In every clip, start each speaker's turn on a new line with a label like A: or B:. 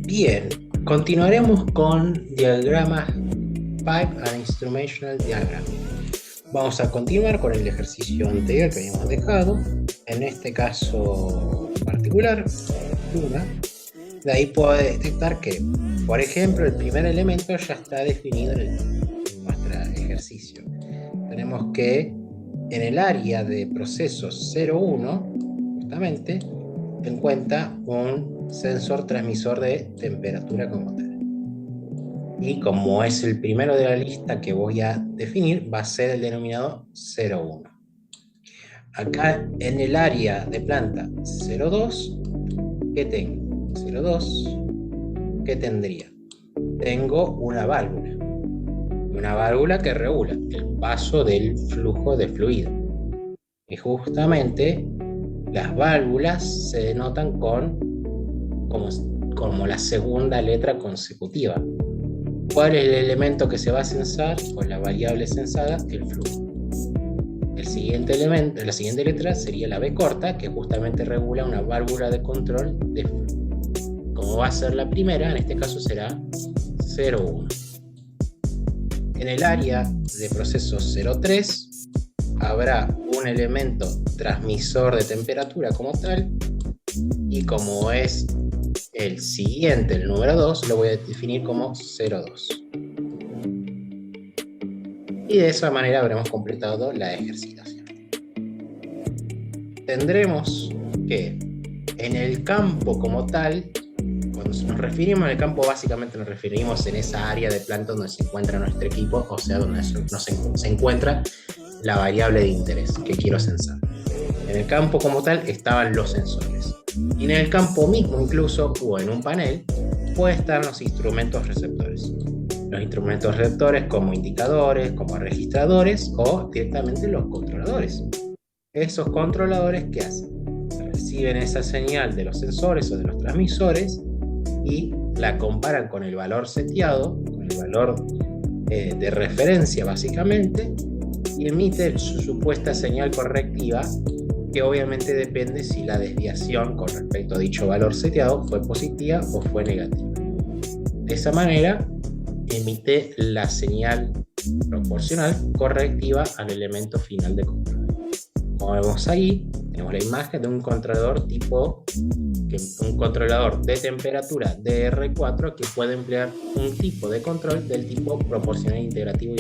A: Bien, continuaremos con diagramas Pipe and Instrumental Diagram. Vamos a continuar con el ejercicio anterior que habíamos dejado. En este caso particular, luna, de ahí puedo detectar que, por ejemplo, el primer elemento ya está definido en nuestro ejercicio. Tenemos que en el área de procesos 0,1, justamente, en cuenta un sensor transmisor de temperatura como tal. Y como es el primero de la lista que voy a definir, va a ser el denominado 0,1. Acá en el área de planta 0,2, ¿qué tengo? 0,2, ¿qué tendría? Tengo una válvula que regula el paso del flujo de fluido. Y justamente las válvulas se denotan como la segunda letra consecutiva. ¿Cuál es el elemento que se va a censar? Con la variable censada, el flujo. El siguiente elemento, la siguiente letra sería la B corta, que justamente regula una válvula de control de flujo. Como va a ser la primera, en este caso será 0,1. En el área de proceso 0,3 habrá un elemento transmisor de temperatura como tal, y como es el siguiente, el número 2, lo voy a definir como 0,2. Y de esa manera habremos completado la ejercitación. Tendremos que en el campo como tal, cuando nos referimos al campo, básicamente nos referimos en esa área de planta donde se encuentra nuestro equipo, o sea, donde se encuentra la variable de interés que quiero censar. En el campo como tal estaban los sensores. Y en el campo mismo, incluso, o en un panel, pueden estar los instrumentos receptores. Los instrumentos receptores como indicadores, como registradores o directamente los controladores. Esos controladores, ¿qué hacen? Reciben esa señal de los sensores o de los transmisores y la comparan con el valor seteado, con el valor de referencia básicamente, y emite su supuesta señal correctiva, que obviamente depende si la desviación con respecto a dicho valor seteado fue positiva o fue negativa. De esa manera emite la señal proporcional correctiva al elemento final de control. Como vemos ahí, tenemos la imagen de un controlador un controlador de temperatura DR4 que puede emplear un tipo de control del tipo proporcional integrativo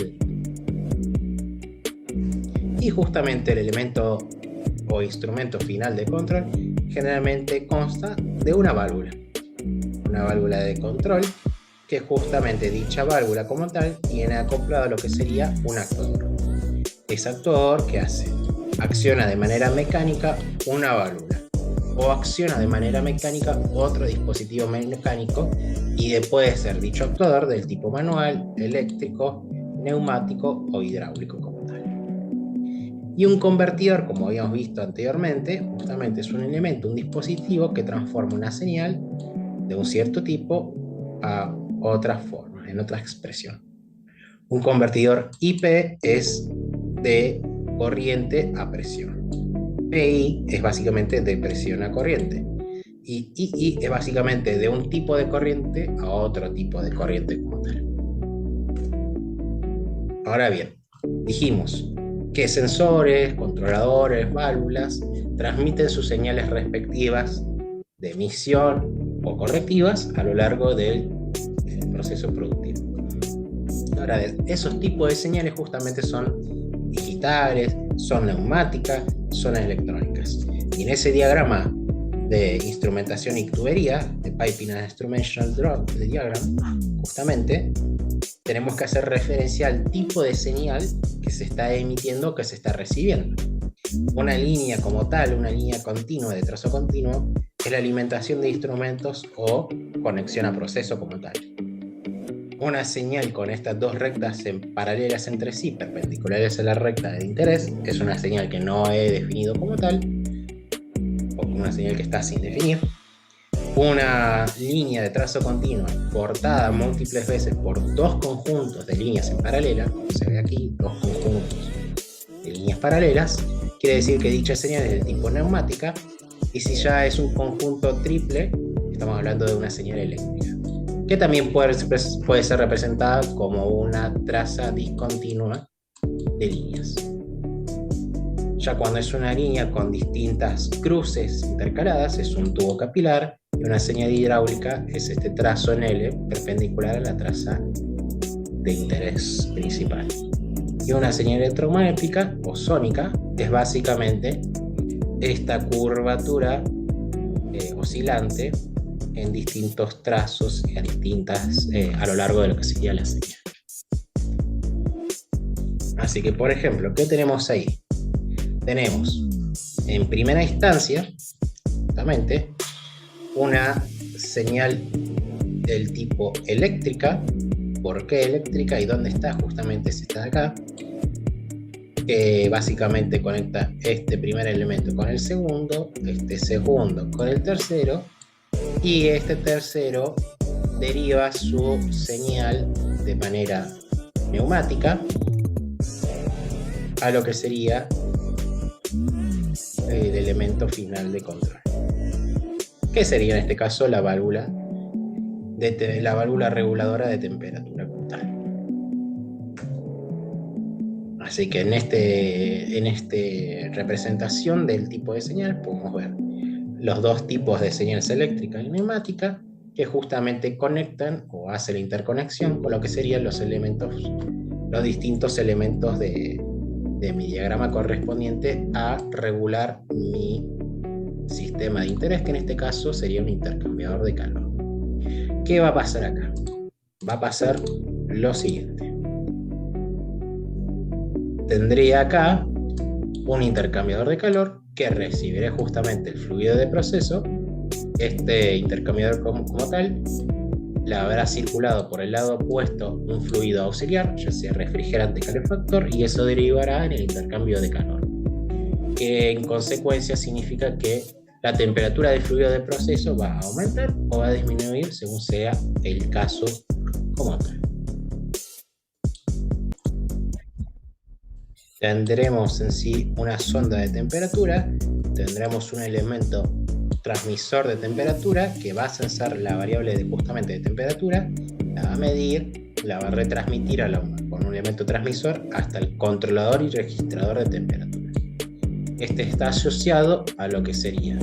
A: y justamente el elemento o instrumento final de control generalmente consta de una válvula de control, que justamente dicha válvula como tal tiene acoplado lo que sería un actuador. Ese actuador, ¿qué hace? Acciona de manera mecánica una válvula o acciona de manera mecánica otro dispositivo mecánico, y puede ser dicho actuador del tipo manual, eléctrico, neumático o hidráulico como tal. Y un convertidor, como habíamos visto anteriormente, justamente es un elemento, un dispositivo que transforma una señal de un cierto tipo a otra forma, en otra expresión. Un convertidor IP es de corriente a presión. PI es básicamente de presión a corriente. Y II es básicamente de un tipo de corriente a otro tipo de corriente como tal. Ahora bien, dijimos que sensores, controladores, válvulas transmiten sus señales respectivas de emisión o correctivas a lo largo del proceso productivo. Ahora, esos tipos de señales justamente son digitales, son neumáticas, son electrónicas. Y en ese diagrama de instrumentación y tubería, de Piping and Instrumental Diagram, justamente tenemos que hacer referencia al tipo de señal que se está emitiendo, que se está recibiendo. Una línea como tal, una línea continua de trazo continuo, es la alimentación de instrumentos o conexión a proceso como tal. Una señal con estas dos rectas paralelas entre sí, perpendiculares a la recta de interés, es una señal que no he definido como tal, o una señal que está sin definir. Una línea de trazo continuo cortada múltiples veces por dos conjuntos de líneas en paralela, como se ve aquí, dos conjuntos de líneas paralelas, quiere decir que dicha señal es de tipo neumática, y si ya es un conjunto triple, Estamos hablando de una señal eléctrica, que también puede ser representada como una traza discontinua de líneas. Ya cuando es una línea con distintas cruces intercaladas, es un tubo capilar, y una señal hidráulica es este trazo en L perpendicular a la traza de interés principal. Y una señal electromagnética o sónica es básicamente esta curvatura oscilante en distintos trazos y a lo largo de lo que sería la señal. Así que, por ejemplo, ¿qué tenemos ahí? Tenemos, en primera instancia, justamente, una señal del tipo eléctrica. ¿Por qué eléctrica? ¿Y dónde está? Justamente es esta de acá, que básicamente conecta este primer elemento con el segundo, este segundo con el tercero, y este tercero deriva su señal de manera neumática a lo que sería el elemento final de control, que sería en este caso la válvula reguladora de temperatura como tal. Así que en esta representación del tipo de señal podemos ver los dos tipos de señales eléctrica y neumática que justamente conectan o hacen la interconexión con lo que serían los distintos elementos de mi diagrama correspondiente a regular mi sistema de interés, que en este caso sería un intercambiador de calor. ¿Qué va a pasar acá? Va a pasar lo siguiente. Tendría acá un intercambiador de calor que recibirá justamente el fluido de proceso. Este intercambiador como tal le habrá circulado por el lado opuesto un fluido auxiliar, ya sea refrigerante o calefactor, y eso derivará en el intercambio de calor, que en consecuencia significa que la temperatura del fluido de proceso va a aumentar o va a disminuir según sea el caso como tal. Tendremos en sí una sonda de temperatura, tendremos un elemento transmisor de temperatura que va a censar la variable justamente de temperatura, la va a medir, la va a retransmitir con un elemento transmisor hasta el controlador y registrador de temperatura. Este está asociado a lo que sería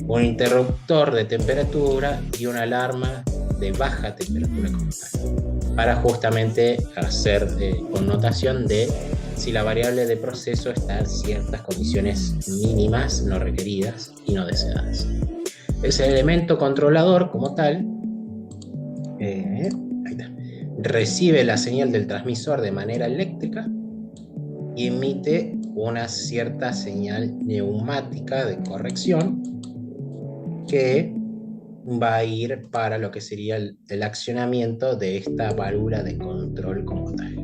A: un interruptor de temperatura y una alarma de baja temperatura como tal, para justamente hacer connotación de si la variable de proceso está en ciertas condiciones mínimas no requeridas y no deseadas. Ese elemento controlador como tal recibe la señal del transmisor de manera eléctrica y emite una cierta señal neumática de corrección que va a ir para lo que sería el accionamiento de esta válvula de control como tal.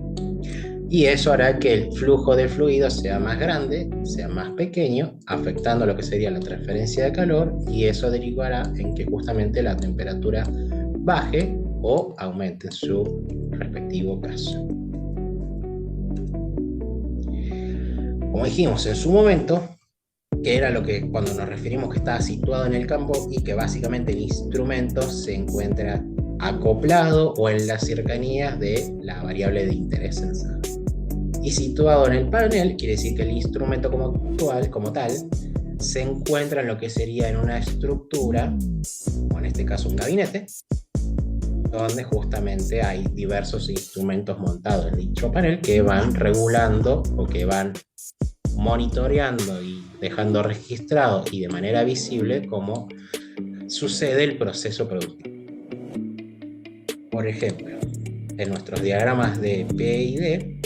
A: Y eso hará que el flujo de fluido sea más grande, sea más pequeño, afectando lo que sería la transferencia de calor, y eso derivará en que justamente la temperatura baje o aumente en su respectivo caso. Como dijimos en su momento, que era lo que cuando nos referimos que estaba situado en el campo y que básicamente el instrumento se encuentra acoplado o en las cercanías de la variable de interés censada. Y situado en el panel quiere decir que el instrumento como tal se encuentra en lo que sería en una estructura, o en este caso un gabinete, donde justamente hay diversos instrumentos montados en dicho panel que van regulando o que van monitoreando y dejando registrado y de manera visible cómo sucede el proceso productivo. Por ejemplo, en nuestros diagramas de P y D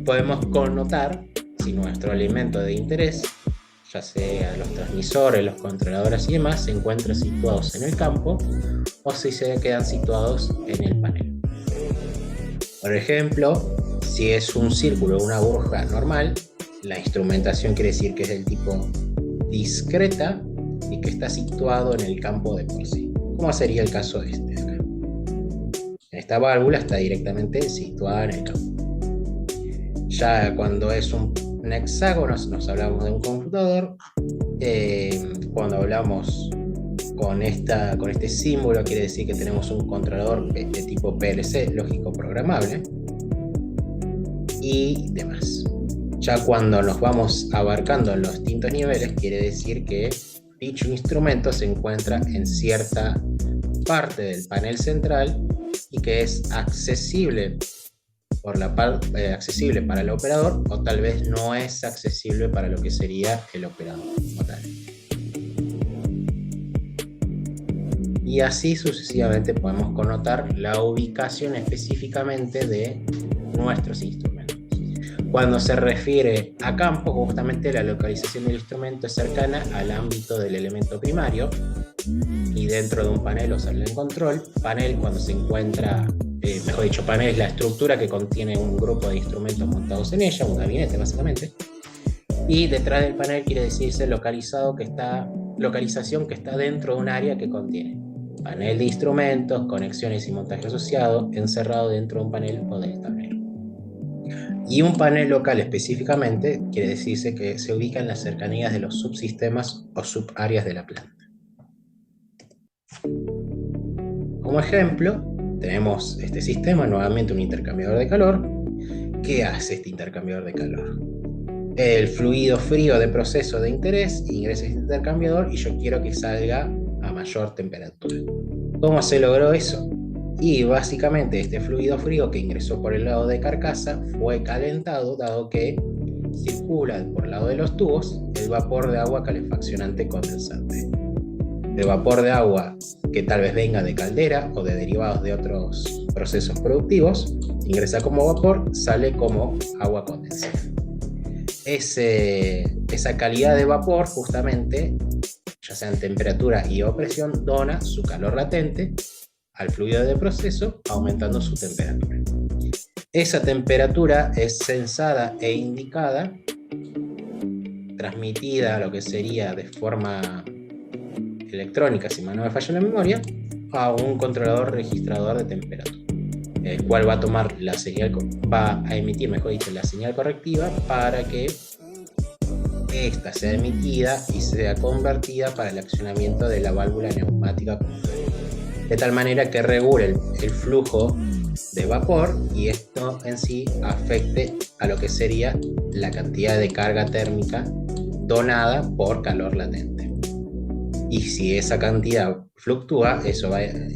A: podemos connotar si nuestro elemento de interés, ya sea los transmisores, los controladores y demás, se encuentran situados en el campo o si se quedan situados en el panel. Por ejemplo, si es un círculo o una burbuja normal, la instrumentación quiere decir que es del tipo discreta y que está situado en el campo de por sí, como sería el caso de este acá. Esta válvula está directamente situada en el campo. Ya cuando es un hexágono nos hablamos de un computador. Cuando hablamos con este símbolo quiere decir que tenemos un controlador de tipo PLC, lógico programable, y demás. Ya cuando nos vamos abarcando en los distintos niveles, quiere decir que dicho instrumento se encuentra en cierta parte del panel central y que es accesible accesible para el operador, o tal vez no es accesible para lo que sería el operador como tal. Y así sucesivamente podemos connotar la ubicación específicamente de nuestros instrumentos. Cuando se refiere a campo, justamente la localización del instrumento es cercana al ámbito del elemento primario, y dentro de un panel o sala de control, panel cuando se encuentra, mejor dicho, panel es la estructura que contiene un grupo de instrumentos montados en ella, un gabinete básicamente, y detrás del panel quiere decirse localización que está dentro de un área que contiene panel de instrumentos, conexiones y montaje asociado, encerrado dentro de un panel o del tablero. Y un panel local específicamente quiere decirse que se ubica en las cercanías de los subsistemas o subáreas de la planta. Como ejemplo, tenemos este sistema, nuevamente un intercambiador de calor. ¿Qué hace este intercambiador de calor? El fluido frío de proceso de interés ingresa a este intercambiador y yo quiero que salga a mayor temperatura. ¿Cómo se logró eso? Y básicamente este fluido frío que ingresó por el lado de carcasa fue calentado, dado que circula por el lado de los tubos el vapor de agua calefaccionante condensante. El vapor de agua que tal vez venga de caldera o de derivados de otros procesos productivos, ingresa como vapor, sale como agua condensada. Esa calidad de vapor, justamente, ya sea en temperatura y o presión, dona su calor latente al fluido de proceso, aumentando su temperatura. Esa temperatura es sensada e indicada, transmitida a lo que sería de forma electrónica, si mal no me falla la memoria, a un controlador registrador de temperatura, el cual va a tomar la señal, va a emitir, mejor dicho, la señal correctiva para que esta sea emitida y sea convertida para el accionamiento de la válvula neumática, de tal manera que regule el flujo de vapor y esto en sí afecte a lo que sería la cantidad de carga térmica donada por calor latente. Y si esa cantidad fluctúa, eso va en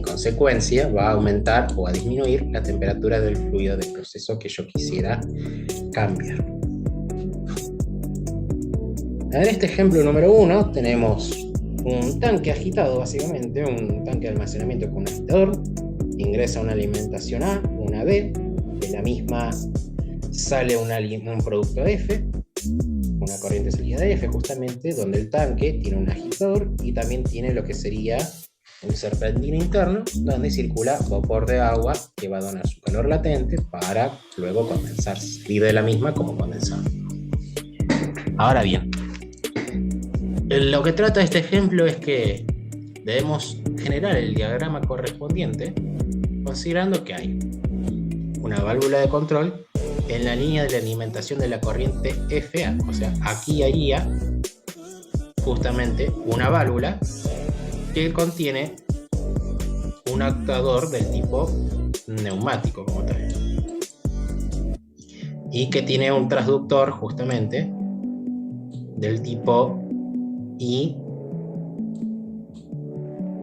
A: consecuencia va a aumentar o a disminuir la temperatura del fluido de proceso que yo quisiera cambiar. En este ejemplo número 1 tenemos un tanque agitado, básicamente un tanque de almacenamiento con un agitador. Ingresa una alimentación A, una B, de la misma sale un producto F, una corriente salida de F, justamente, donde el tanque tiene un agitador y también tiene lo que sería un serpentín interno, donde circula vapor de agua que va a donar su calor latente para luego condensar, salir de la misma como condensado. Ahora bien, lo que trata este ejemplo es que debemos generar el diagrama correspondiente considerando que hay una válvula de control en la línea de la alimentación de la corriente FA, o sea, aquí haría justamente una válvula que contiene un actuador del tipo neumático como tal y que tiene un transductor justamente del tipo I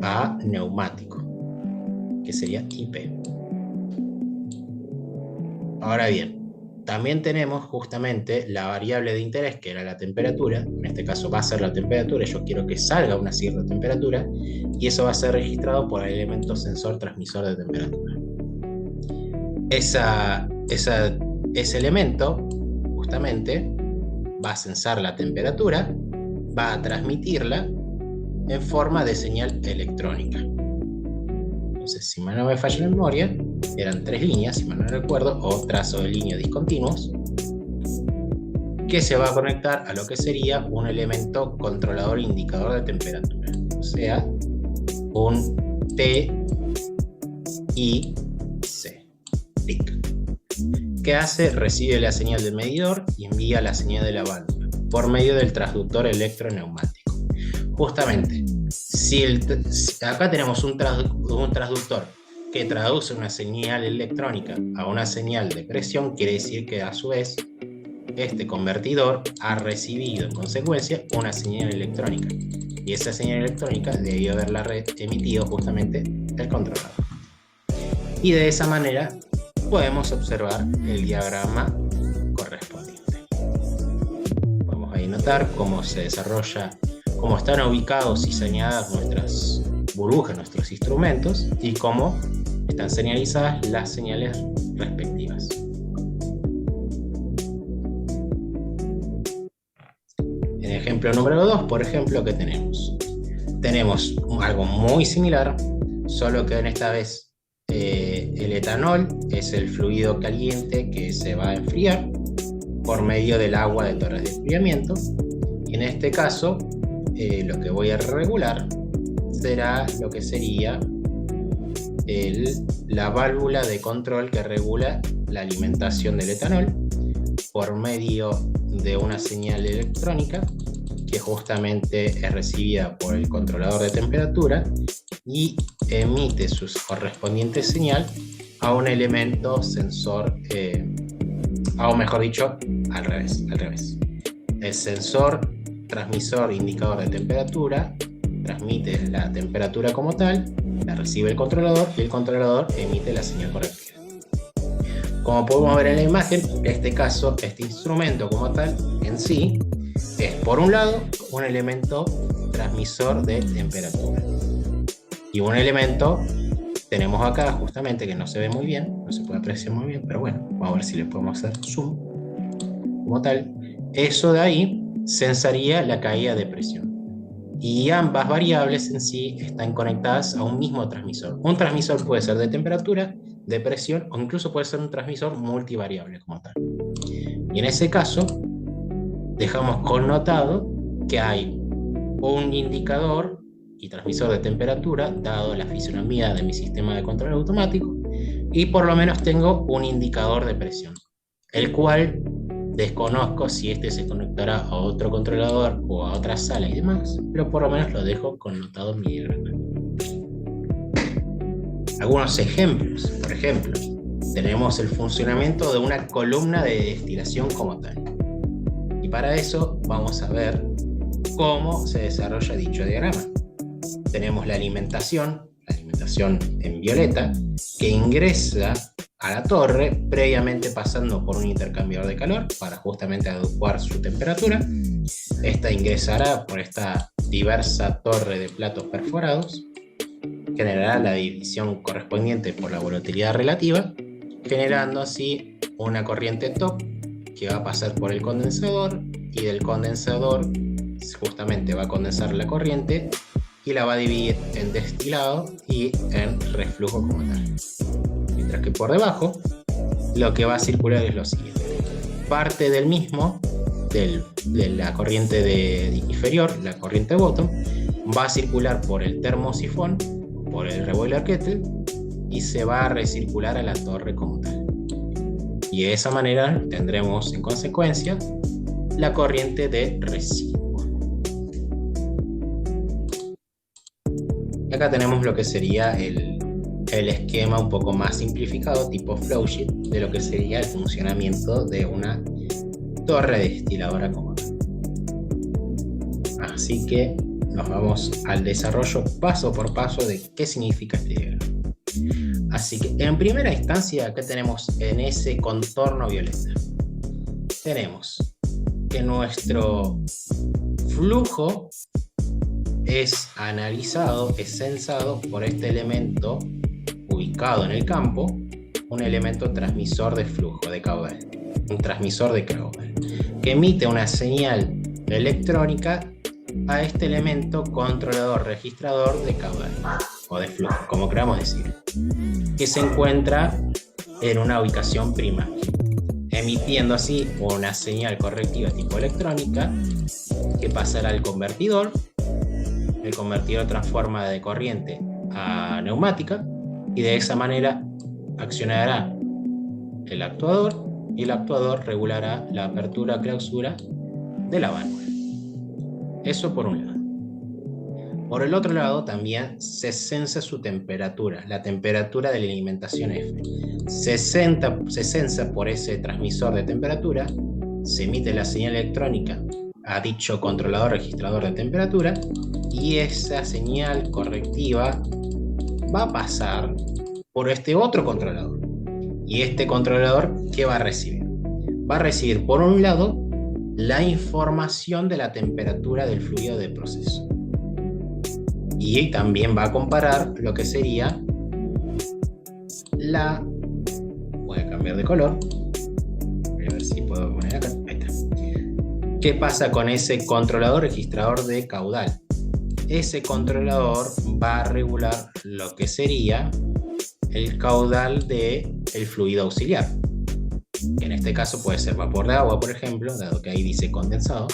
A: a neumático, que sería IP. Ahora bien, también tenemos justamente la variable de interés, que era la temperatura. En este caso va a ser la temperatura, yo quiero que salga una cierta temperatura, y eso va a ser registrado por el elemento sensor transmisor de temperatura. Ese elemento justamente va a sensar la temperatura, va a transmitirla en forma de señal electrónica. Entonces, si mal no me falla la memoria, eran 3 líneas, si mal no recuerdo, o trazo de línea discontinuos, que se va a conectar a lo que sería un elemento controlador indicador de temperatura, o sea, un TIC. ¿Qué hace? Recibe la señal del medidor y envía la señal de la válvula por medio del transductor electroneumático. Justamente, si acá tenemos un transductor que traduce una señal electrónica a una señal de presión, quiere decir que a su vez este convertidor ha recibido en consecuencia una señal electrónica. Y esa señal electrónica debió haberla emitido justamente el controlador. Y de esa manera podemos observar el diagrama correspondiente. Vamos a notar cómo se desarrolla, cómo están ubicados y señaladas nuestras burbujas, nuestros instrumentos, y cómo están señalizadas las señales respectivas. En el ejemplo número 2, por ejemplo, ¿qué tenemos? Tenemos algo muy similar, solo que en esta vez el etanol es el fluido caliente que se va a enfriar por medio del agua de torres de enfriamiento. Y en este caso, lo que voy a regular será lo que sería la válvula de control que regula la alimentación del etanol por medio de una señal electrónica que justamente es recibida por el controlador de temperatura y emite su correspondiente señal a un elemento sensor, o mejor dicho, al revés. El sensor transmisor indicador de temperatura transmite la temperatura como tal, la recibe el controlador y el controlador emite la señal correctiva. Como podemos ver en la imagen, en este caso, este instrumento como tal en sí es, por un lado, un elemento transmisor de temperatura. Y un elemento, tenemos acá justamente, que no se ve muy bien, no se puede apreciar muy bien, pero bueno, vamos a ver si le podemos hacer zoom. Como tal, eso de ahí sensaría la caída de presión. Y ambas variables en sí están conectadas a un mismo transmisor. Un transmisor puede ser de temperatura, de presión, o incluso puede ser un transmisor multivariable como tal. Y en ese caso, dejamos connotado que hay un indicador y transmisor de temperatura, dado la fisonomía de mi sistema de control automático, y por lo menos tengo un indicador de presión, el cual desconozco si este se conectará a otro controlador o a otra sala y demás, pero por lo menos lo dejo connotado en mi diagrama. Algunos ejemplos, por ejemplo, tenemos el funcionamiento de una columna de destilación como tal. Y para eso vamos a ver cómo se desarrolla dicho diagrama. Tenemos la alimentación en violeta, que ingresa a la torre, previamente pasando por un intercambiador de calor para justamente adecuar su temperatura. Esta ingresará por esta diversa torre de platos perforados, generará la división correspondiente por la volatilidad relativa, generando así una corriente top que va a pasar por el condensador, y del condensador justamente va a condensar la corriente y la va a dividir en destilado y en reflujo como tal. Mientras que por debajo lo que va a circular es lo siguiente: parte del mismo, de la corriente inferior, la corriente bottom, va a circular por el termosifón, por el reboiler kettle, y se va a recircular a la torre como tal. Y de esa manera tendremos en consecuencia la corriente de residuo. Y acá tenemos lo que sería el esquema un poco más simplificado, tipo flowsheet, de lo que sería el funcionamiento de una torre destiladora común. Así que nos vamos al desarrollo paso por paso de qué significa este diagrama. Así que en primera instancia, ¿qué tenemos en ese contorno violeta? Tenemos que nuestro flujo es analizado, es censado por este elemento ubicado en el campo, un elemento transmisor de flujo, de caudal, un transmisor de caudal, que emite una señal electrónica a este elemento controlador registrador de caudal o de flujo, como queramos decir, que se encuentra en una ubicación primaria, emitiendo así una señal correctiva tipo electrónica que pasará al convertidor. El convertidor transforma de corriente a neumática y de esa manera accionará el actuador, y el actuador regulará la apertura-clausura de la válvula. Eso por un lado. Por el otro lado, también se censa su temperatura, la temperatura de la alimentación F. Se censa por ese transmisor de temperatura, se emite la señal electrónica a dicho controlador registrador de temperatura y esa señal correctiva va a pasar por este otro controlador. ¿Y este controlador qué va a recibir? Va a recibir, por un lado, la información de la temperatura del fluido de proceso. Y también va a comparar lo que sería la... Voy a cambiar de color. Voy a ver si puedo poner acá. Ahí está. ¿Qué pasa con ese controlador registrador de caudal? Ese controlador va a regular lo que sería el caudal del fluido auxiliar. Que en este caso puede ser vapor de agua, por ejemplo, dado que ahí dice condensado.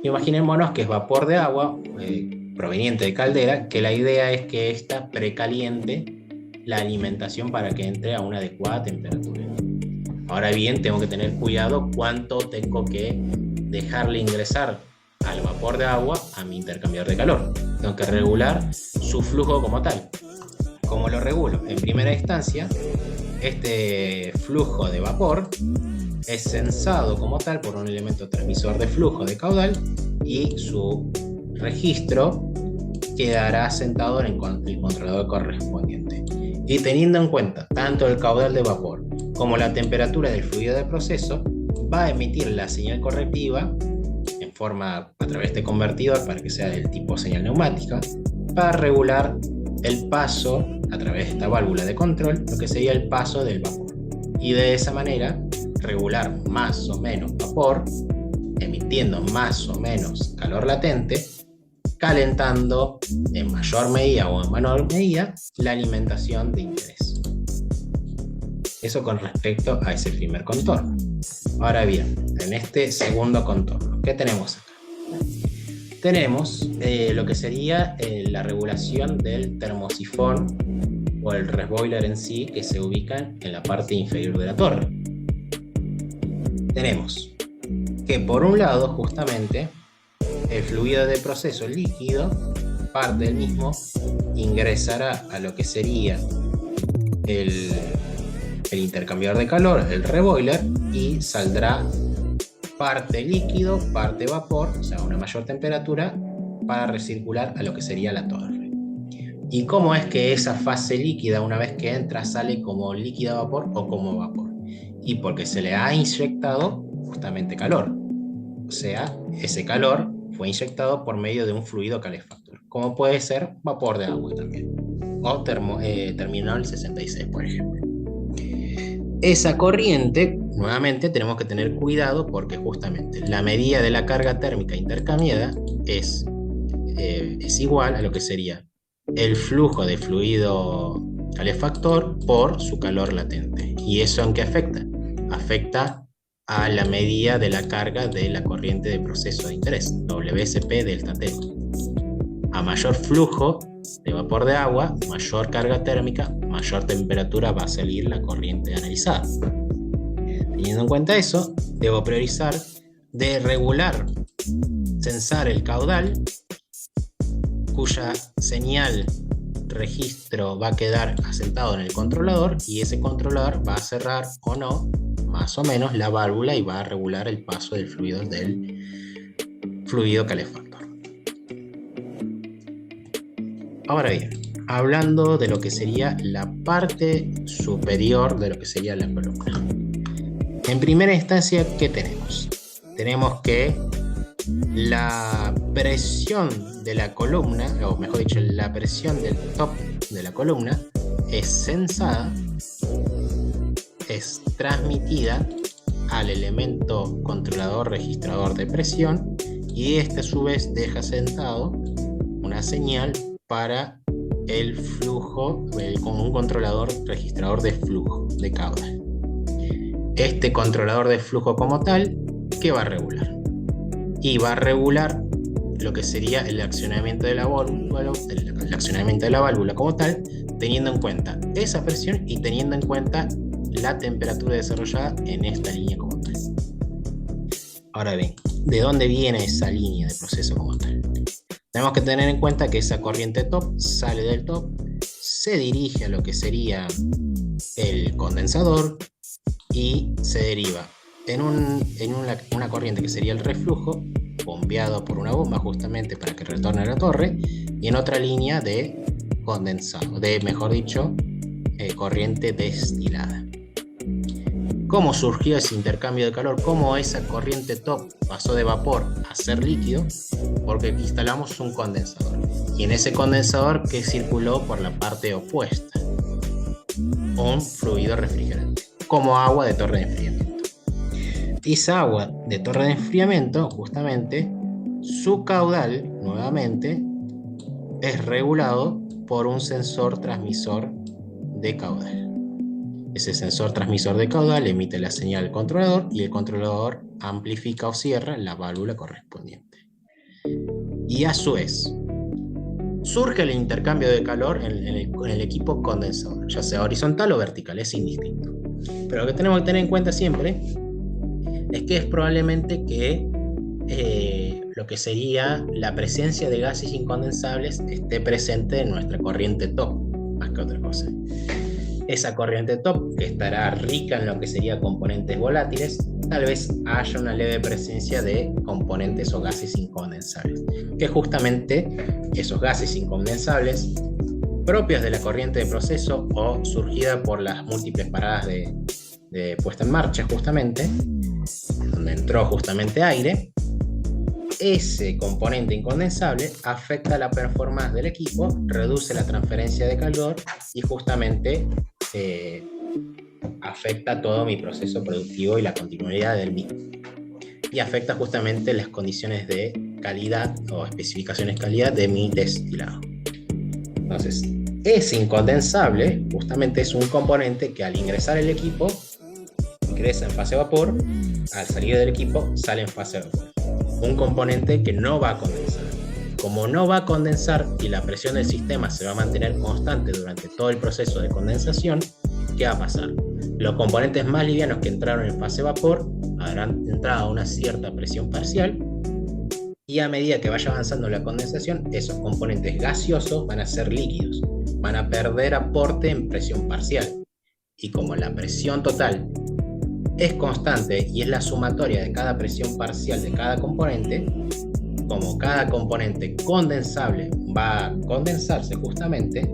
A: Imaginémonos que es vapor de agua proveniente de caldera, que la idea es que ésta precaliente la alimentación para que entre a una adecuada temperatura. Ahora bien, tengo que tener cuidado cuánto tengo que dejarle ingresar al vapor de agua a mi intercambiador de calor. Tengo que regular su flujo como tal. ¿Cómo lo regulo? En primera instancia, este flujo de vapor es censado como tal por un elemento transmisor de flujo de caudal y su registro quedará sentado en el controlador correspondiente. Y teniendo en cuenta tanto el caudal de vapor como la temperatura del fluido de proceso, va a emitir la señal correctiva en forma a través de convertidor para que sea del tipo señal neumática, para regular el paso a través de esta válvula de control, lo que sería el paso del vapor. Y de esa manera regular más o menos vapor, emitiendo más o menos calor latente, calentando en mayor medida o en menor medida la alimentación de interés. Eso con respecto a ese primer contorno. Ahora bien, en este segundo contorno, ¿qué tenemos acá? Tenemos lo que sería la regulación del termosifón o el resboiler en sí, que se ubican en la parte inferior de la torre. Tenemos que por un lado justamente el fluido de proceso líquido, parte del mismo, ingresará a lo que sería el intercambiador de calor, el reboiler, y saldrá parte líquido, parte vapor, o sea, una mayor temperatura, para recircular a lo que sería la torre. ¿Y cómo es que esa fase líquida, una vez que entra, sale como líquida vapor o como vapor? Y porque se le ha inyectado justamente calor. O sea, ese calor fue inyectado por medio de un fluido calefactor, como puede ser vapor de agua también, o terminal 66, por ejemplo. Esa corriente, nuevamente, tenemos que tener cuidado porque justamente la medida de la carga térmica intercambiada es igual a lo que sería el flujo de fluido calefactor por su calor latente. ¿Y eso en qué afecta? Afecta a la medida de la carga de la corriente de proceso de interés, WSP delta T. A mayor flujo de vapor de agua, mayor carga térmica, mayor temperatura va a salir la corriente analizada. Teniendo en cuenta eso, debo priorizar de regular, censar el caudal, cuya señal registro va a quedar asentado en el controlador, y ese controlador va a cerrar o no, más o menos, la válvula y va a regular el paso del fluido calefactor. Ahora bien, hablando de lo que sería la parte superior de lo que sería la columna. En primera instancia, ¿qué tenemos? Tenemos que la presión de la columna, o mejor dicho, la presión del top de la columna es censada, es transmitida al elemento controlador registrador de presión, y este a su vez deja sentado una señal para el flujo con un controlador registrador de flujo de caudal. Este controlador de flujo como tal, ¿qué va a regular? Y va a regular lo que sería el accionamiento de la válvula como tal, teniendo en cuenta esa presión y teniendo en cuenta la temperatura desarrollada en esta línea como tal. Ahora bien, ¿de dónde viene esa línea de proceso como tal? Tenemos que tener en cuenta que esa corriente top sale del top, se dirige a lo que sería el condensador y se deriva en una corriente que sería el reflujo, bombeado por una bomba justamente para que retorne a la torre, y en otra línea de condensado, mejor dicho, corriente destilada. ¿Cómo surgió ese intercambio de calor? ¿Cómo esa corriente top pasó de vapor a ser líquido? Porque instalamos un condensador. Y en ese condensador, que circuló por la parte opuesta, un fluido refrigerante, como agua de torre de enfriamiento. Y esa agua de torre de enfriamiento, justamente, su caudal, nuevamente, es regulado por un sensor transmisor de caudal. Ese sensor transmisor de caudal emite la señal al controlador y el controlador amplifica o cierra la válvula correspondiente. Y a su vez, surge el intercambio de calor en el equipo condensador, ya sea horizontal o vertical, es indistinto. Pero lo que tenemos que tener en cuenta siempre es que es probablemente que lo que sería la presencia de gases incondensables esté presente en nuestra corriente top, más que otra cosa. Esa corriente top, que estará rica en lo que sería componentes volátiles, tal vez haya una leve presencia de componentes o gases incondensables, que justamente esos gases incondensables propios de la corriente de proceso o surgida por las múltiples paradas de puesta en marcha, justamente, donde entró justamente aire, ese componente incondensable afecta la performance del equipo, reduce la transferencia de calor y justamente afecta todo mi proceso productivo y la continuidad del mismo. Y afecta justamente las condiciones de calidad o especificaciones de calidad de mi destilado. Entonces, ese incondensable justamente es un componente que al ingresar al equipo ingresa en fase vapor, al salir del equipo sale en fase vapor. Un componente que no va a condensar. Como no va a condensar y la presión del sistema se va a mantener constante durante todo el proceso de condensación, ¿qué va a pasar? Los componentes más livianos que entraron en fase vapor habrán entrado a una cierta presión parcial y a medida que vaya avanzando la condensación, esos componentes gaseosos van a ser líquidos, van a perder aporte en presión parcial. Y como la presión total es constante y es la sumatoria de cada presión parcial de cada componente, como cada componente condensable va a condensarse justamente,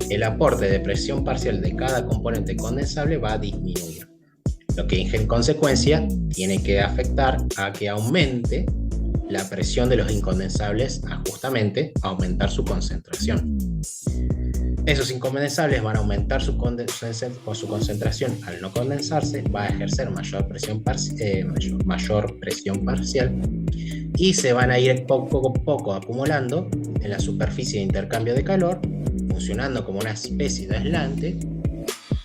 A: el aporte de presión parcial de cada componente condensable va a disminuir, lo que en consecuencia tiene que afectar a que aumente la presión de los incondensables a justamente aumentar su concentración. Esos incondensables van a aumentar su concentración al no condensarse, va a ejercer mayor presión parcial y se van a ir poco a poco acumulando en la superficie de intercambio de calor, funcionando como una especie de aislante,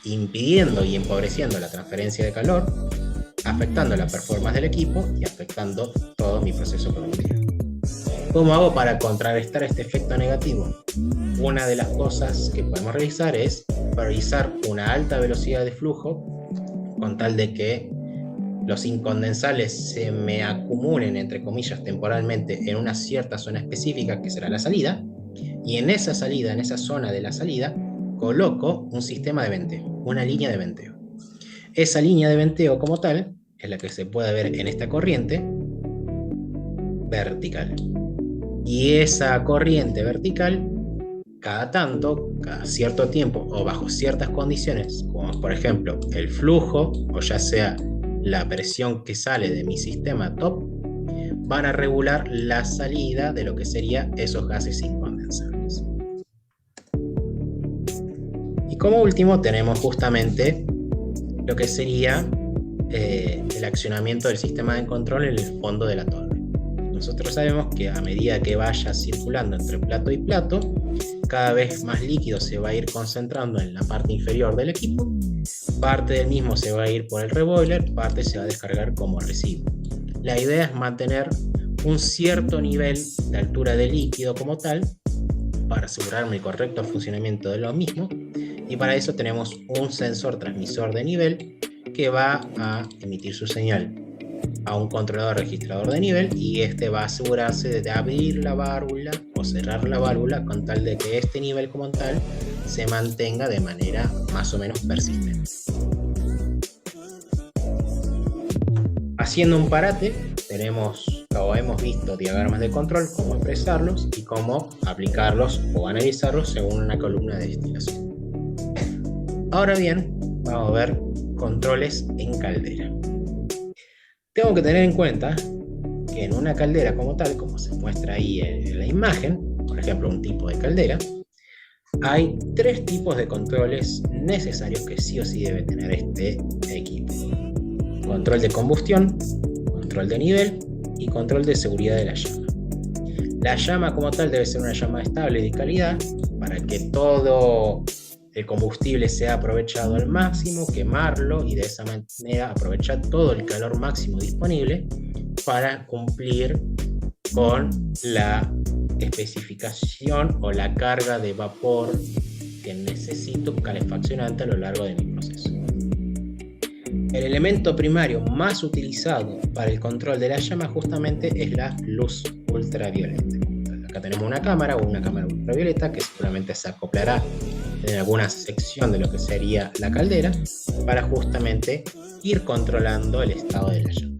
A: impidiendo y empobreciendo la transferencia de calor, afectando la performance del equipo y afectando todo mi proceso productivo. ¿Cómo hago para contrarrestar este efecto negativo? Una de las cosas que podemos realizar es priorizar una alta velocidad de flujo con tal de que los incondensables se me acumulen, entre comillas, temporalmente en una cierta zona específica que será la salida, y en esa salida, en esa zona de la salida, coloco un sistema de venteo, una línea de venteo. Esa línea de venteo como tal es la que se puede ver en esta corriente vertical. Y esa corriente vertical, cada tanto, cada cierto tiempo o bajo ciertas condiciones, como por ejemplo el flujo o ya sea la presión que sale de mi sistema top, van a regular la salida de lo que serían esos gases incondensables. Y como último tenemos justamente lo que sería el accionamiento del sistema de control en el fondo de la torre. Nosotros sabemos que a medida que vaya circulando entre plato y plato, cada vez más líquido se va a ir concentrando en la parte inferior del equipo, parte del mismo se va a ir por el reboiler, parte se va a descargar como residuo. La idea es mantener un cierto nivel de altura de líquido como tal, para asegurarme el correcto funcionamiento de lo mismo, y para eso tenemos un sensor transmisor de nivel que va a emitir su señal a un controlador registrador de nivel, y este va a asegurarse de abrir la válvula o cerrar la válvula con tal de que este nivel como tal se mantenga de manera más o menos persistente. Haciendo un parate, hemos visto diagramas de control, cómo expresarlos y cómo aplicarlos o analizarlos según una columna de destilación. Ahora bien, vamos a ver controles en caldera. Tengo que tener en cuenta que en una caldera como tal, como se muestra ahí en la imagen, por ejemplo un tipo de caldera, hay 3 tipos de controles necesarios que sí o sí debe tener este equipo: control de combustión, control de nivel y control de seguridad de la llama. La llama como tal debe ser una llama estable y de calidad para que todo el combustible sea aprovechado al máximo, quemarlo y de esa manera aprovechar todo el calor máximo disponible para cumplir con la especificación o la carga de vapor que necesito calefaccionante a lo largo de mi proceso. El elemento primario más utilizado para el control de la llama justamente es la luz ultravioleta. Acá tenemos una cámara ultravioleta que seguramente se acoplará en alguna sección de lo que sería la caldera para justamente ir controlando el estado de la llama.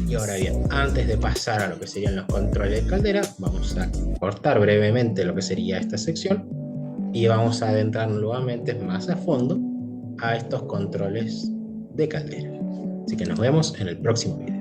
A: Y ahora bien, antes de pasar a lo que serían los controles de caldera, vamos a cortar brevemente lo que sería esta sección y vamos a adentrarnos nuevamente más a fondo a estos controles de caldera. Así que nos vemos en el próximo video.